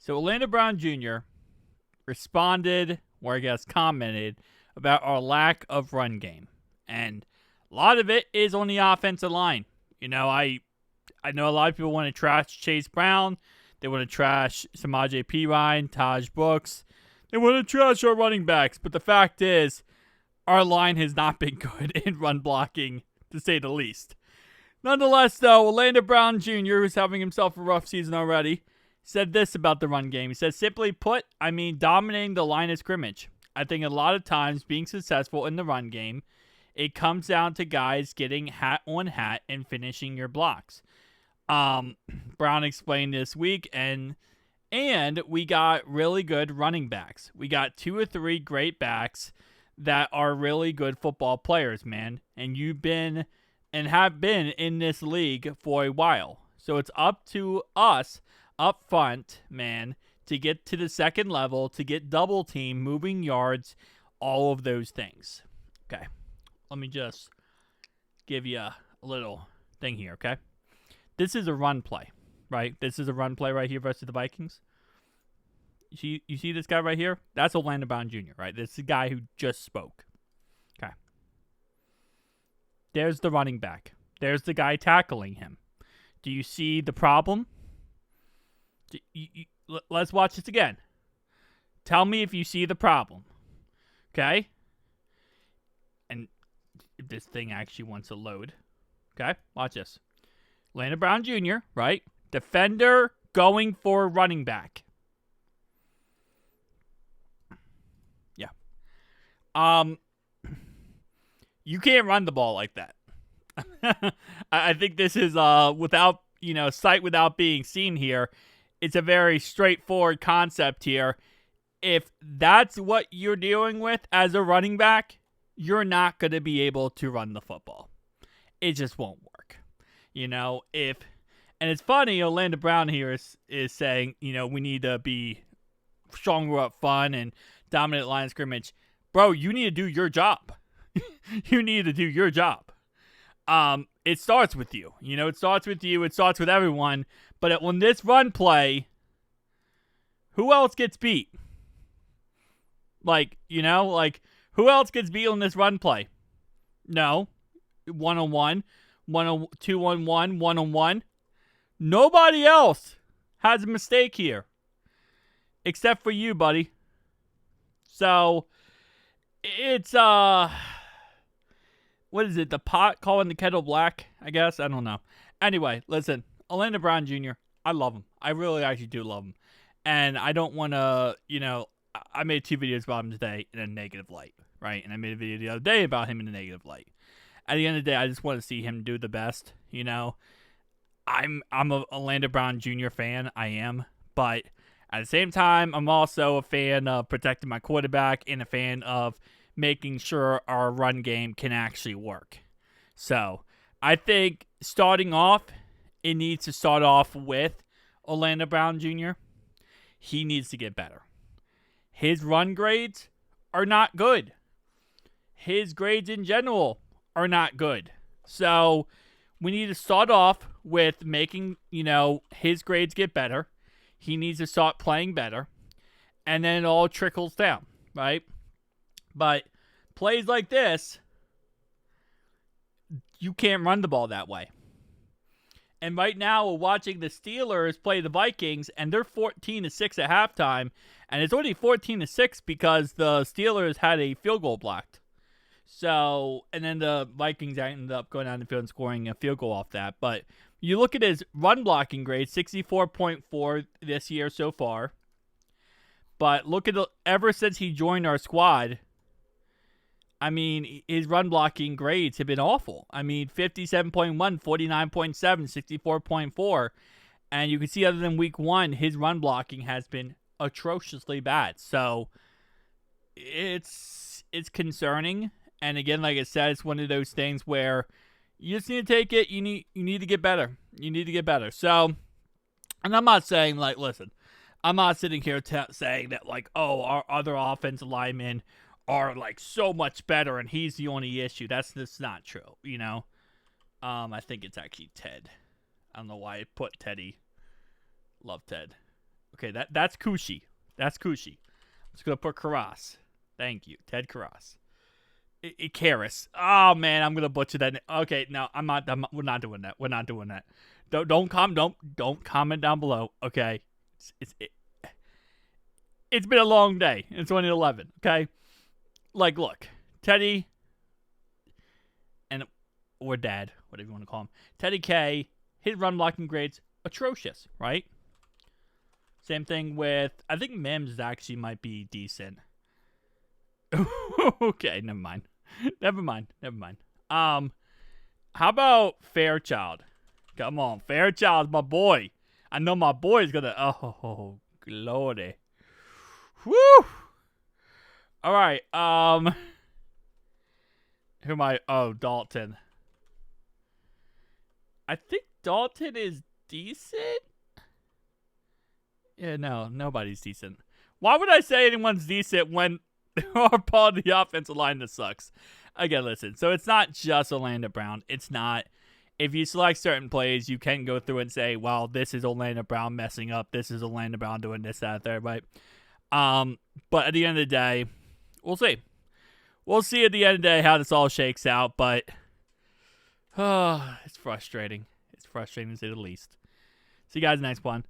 So Orlando Brown Jr. responded, or I guess commented, about our lack of run game. And a lot of it is on the offensive line. I know a lot of people want to trash Chase Brown. They want to trash Samaje Perine, Taj Brooks. They want to trash our running backs. But the fact is, our line has not been good in run blocking, to say the least. Nonetheless, though, Orlando Brown Jr., who's having himself a rough season already, said this about the run game. He said, simply put, I mean dominating the line of scrimmage. I think a lot of times being successful in the run game, it comes down to guys getting hat on hat and finishing your blocks. Brown explained this week, and we got really good running backs. We got 2 or 3 great backs that are really good football players, man. And you've been and have been in this league for a while. So it's up to us up front, man, to get to the second level, to get double team, moving yards, all of those things. Okay. Let me just give you a little thing here, okay? This is a run play, right? This is a run play right here versus the Vikings. You see this guy right here? That's Orlando Brown Jr., right? This is the guy who just spoke. Okay. There's the running back. There's the guy tackling him. Do you see the problem? Let's watch this again. Tell me if you see the problem. Okay? And if this thing actually wants to load. Okay? Watch this. Orlando Brown Jr., right? Defender going for running back. Yeah. You can't run the ball like that. I think this is without, sight without being seen here. It's a very straightforward concept here. If that's what you're dealing with as a running back, you're not going to be able to run the football. It just won't work. And it's funny, Orlando Brown here is saying, we need to be stronger up front and dominant line of scrimmage. Bro, you need to do your job. You need to do your job. It starts with you. It starts with you. It starts with everyone. But on this run play, who else gets beat? Who else gets beat on this run play? No. 1-on-1, 2-on-1, 1-on-1. Nobody else has a mistake here. Except for you, buddy. So, it's, what is it? The pot calling the kettle black, I guess? I don't know. Anyway, listen. Orlando Brown Jr., I love him. I really actually do love him. And I don't want to, I made 2 videos about him today in a negative light, right? And I made a video the other day about him in a negative light. At the end of the day, I just want to see him do the best, I'm a Orlando Brown Jr. fan. I am. But at the same time, I'm also a fan of protecting my quarterback and a fan of making sure our run game can actually work. So, I think starting off, it needs to start off with Orlando Brown Jr. He needs to get better. His run grades are not good. His grades in general are not good. So, we need to start off with making, his grades get better. He needs to start playing better. And then it all trickles down, right? But plays like this, you can't run the ball that way. And right now, we're watching the Steelers play the Vikings, and they're 14-6 at halftime. And it's only 14-6 because the Steelers had a field goal blocked. So, and then the Vikings ended up going down the field and scoring a field goal off that. But you look at his run blocking grade, 64.4 this year so far. But look at ever since he joined our squad, I mean, his run blocking grades have been awful. I mean, 57.1, 49.7, 64.4. And you can see other than week 1, his run blocking has been atrociously bad. So, it's concerning. And again, like I said, it's one of those things where you just need to take it. You need to get better. You need to get better. So, and I'm not saying, listen, I'm not sitting here saying that, our other offensive linemen are, so much better and he's the only issue. That's not true, I think it's actually Ted. I don't know why I put Teddy. Love Ted. Okay, that's Kushi. That's Kushi. I'm just gonna put Karras. Thank you, Ted Karras. Karras. Oh man, I'm gonna butcher that. Okay, no, I'm not. We're not doing that. We're not doing that. Don't comment down below. Okay, it's been a long day. It's 2011. Okay, like look, Teddy and or Dad, whatever you want to call him, Teddy K. His run blocking grades atrocious, right? Same thing with I think Mims actually might be decent. Okay, never mind. Never mind. How about Fairchild? Come on, Fairchild's my boy. I know my boy's gonna. Oh, lordy. Woo! All right. Who am I? Oh, Dalton. I think Dalton is decent. Yeah, no, nobody's decent. Why would I say anyone's decent when are part of the offensive line that sucks? Again, listen. So it's not just Orlando Brown. It's not. If you select certain plays, you can go through and say, well, this is Orlando Brown messing up. This is Orlando Brown doing this, that, there, right? But at the end of the day, we'll see. We'll see at the end of the day how this all shakes out, but it's frustrating. It's frustrating to say the least. See you guys next one.